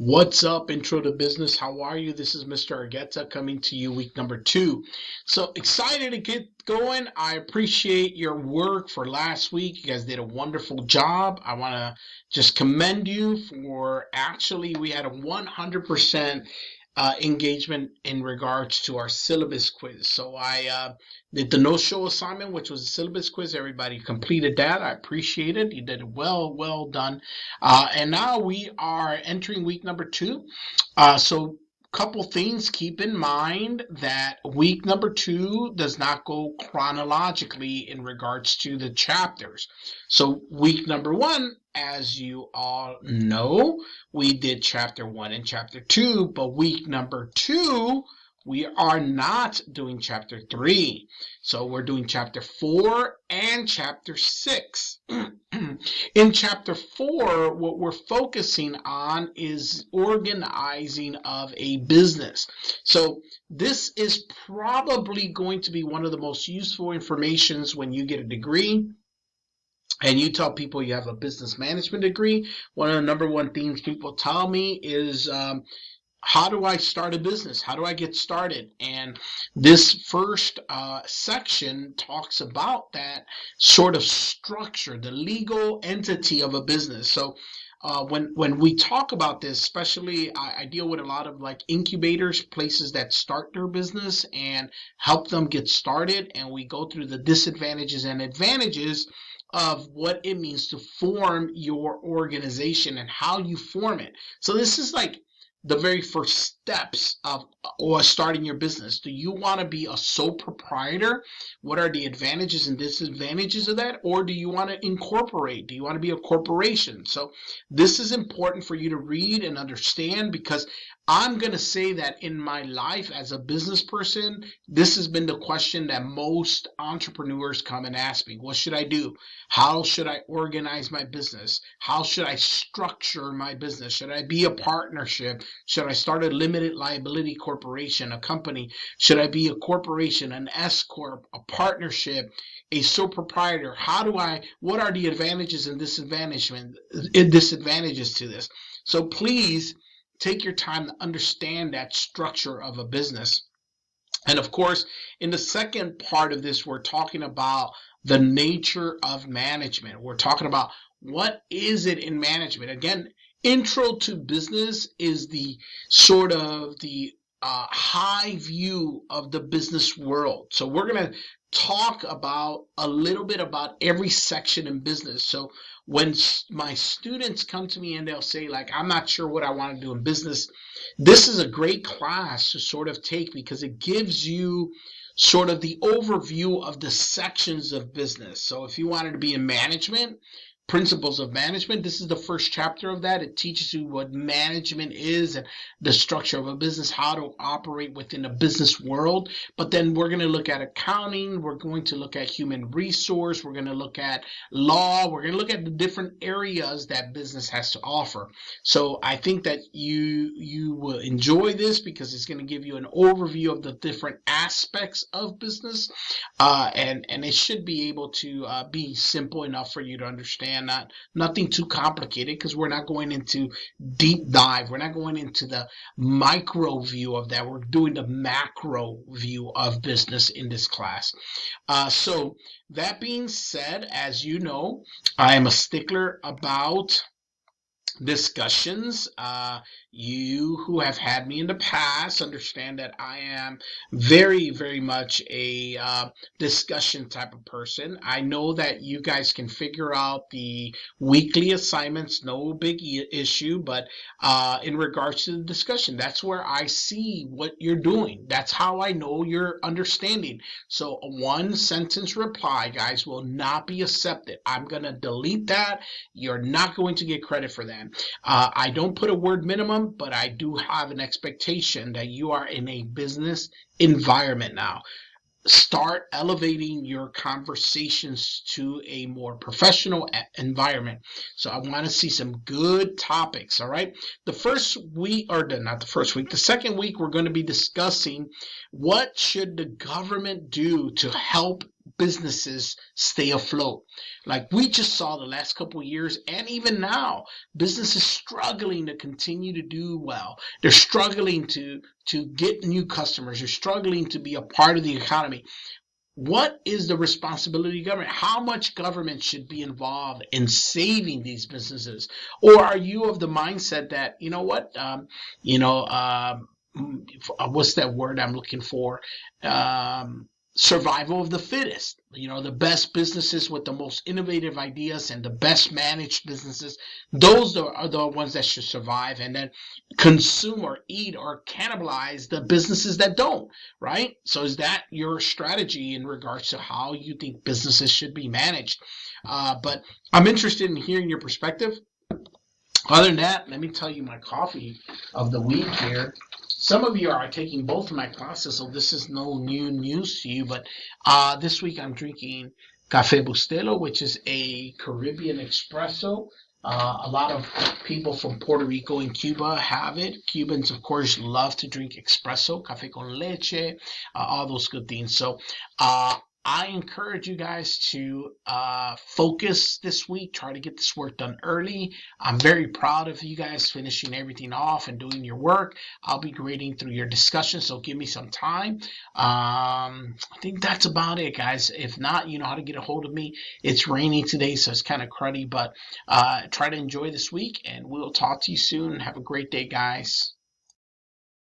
What's up, Intro to Business? How are you? This is Mr. Argueta coming to you week number 2. So excited to get going. I appreciate your work for last week. You guys did a wonderful job. I want to just commend you for we had a 100% engagement in regards to our syllabus quiz. So I did the no-show assignment, which was a syllabus quiz. Everybody completed that. I appreciate it. You did it well done. And now we are entering week number 2. So couple things, keep in mind that week number 2 does not go chronologically in regards to the chapters. So week number 1, as you all know, we did chapter 1 and chapter 2, but week number 2 we are not doing chapter 3. So we're doing chapter 4 and chapter 6. In chapter 4, what we're focusing on is organizing of a business. So this is probably going to be one of the most useful informations when you get a degree and you tell people you have a business management degree. One of the number one things people tell me is, how do I start a business? How do I get started? And this first section talks about that sort of structure, the legal entity of a business. So when we talk about this, especially I deal with a lot of like incubators, places that start their business and help them get started. And we go through the disadvantages and advantages of what it means to form your organization and how you form it. So this is like the very first steps of or starting your business. Do you want to be a sole proprietor? What are the advantages and disadvantages of that? Or do you want to incorporate? Do you want to be a corporation? So this is important for you to read and understand, because I'm going to say that in my life as a business person, this has been the question that most entrepreneurs come and ask me. What should I do? How should I organize my business? How should I structure my business? Should I be a partnership? Should I start a limited liability corporation, a company? Should I be a corporation, an S corp, a partnership, a sole proprietor? What are the advantages and disadvantages to this? So please take your time to understand that structure of a business. And of course, in the second part of this, we're talking about the nature of management. We're talking about what is it in management. Again, intro to business is the sort of the high view of the business world. So we're going to talk about a little bit about every section in business. So when my students come to me and they'll say, like, I'm not sure what I want to do in business, this is a great class to sort of take, because it gives you sort of the overview of the sections of business. So if you wanted to be in management, principles of management, this is the first chapter of that. It teaches you what management is and the structure of a business, how to operate within a business world. But then we're going to look at accounting, we're going to look at human resource, we're going to look at law, we're going to look at the different areas that business has to offer. So I think that you will enjoy this, because it's going to give you an overview of the different aspects of business, and it should be able to be simple enough for you to understand. Nothing too complicated, because we're not going into deep dive. We're not going into the micro view of that. We're doing the macro view of business in this class. So that being said, as you know, I am a stickler about discussions. You who have had me in the past understand that I am very much a discussion type of person. I know that you guys can figure out the weekly assignments, no big issue, but in regards to the discussion, that's where I see what you're doing. That's how I know you're understanding. So a one sentence reply, guys, will not be accepted. I'm going to delete that. You're not going to get credit for that. I don't put a word minimum, but I do have an expectation that you are in a business environment now. Start elevating your conversations to a more professional environment. So I want to see some good topics. All right. The first week, or not the first week, the second week, we're going to be discussing what should the government do to help businesses stay afloat. Like we just saw the last couple of years, and even now, businesses struggling to continue to do well. They're struggling to get new customers. They're struggling to be a part of the economy. What is the responsibility of government? How much government should be involved in saving these businesses? Or are you of the mindset that, you know what, you know, what's that word I'm looking for? Survival of the fittest. You know, the best businesses with the most innovative ideas and the best managed businesses, those are the ones that should survive, and then consume or eat or cannibalize the businesses that don't, right? So is that your strategy in regards to how you think businesses should be managed? But I'm interested in hearing your perspective. Other than that, let me tell you my coffee of the week here. Some of you are taking both of my classes, so this is no new news to you. But this week I'm drinking Café Bustelo, which is a Caribbean espresso. A lot of people from Puerto Rico and Cuba have it. Cubans, of course, love to drink espresso, café con leche, all those good things. So I encourage you guys to focus this week. Try to get this work done early. I'm very proud of you guys finishing everything off and doing your work. I'll be grading through your discussion, so give me some time. I think that's about it, guys. If not, you know how to get a hold of me. It's raining today, so it's kind of cruddy, but try to enjoy this week, and we'll talk to you soon. Have a great day, guys.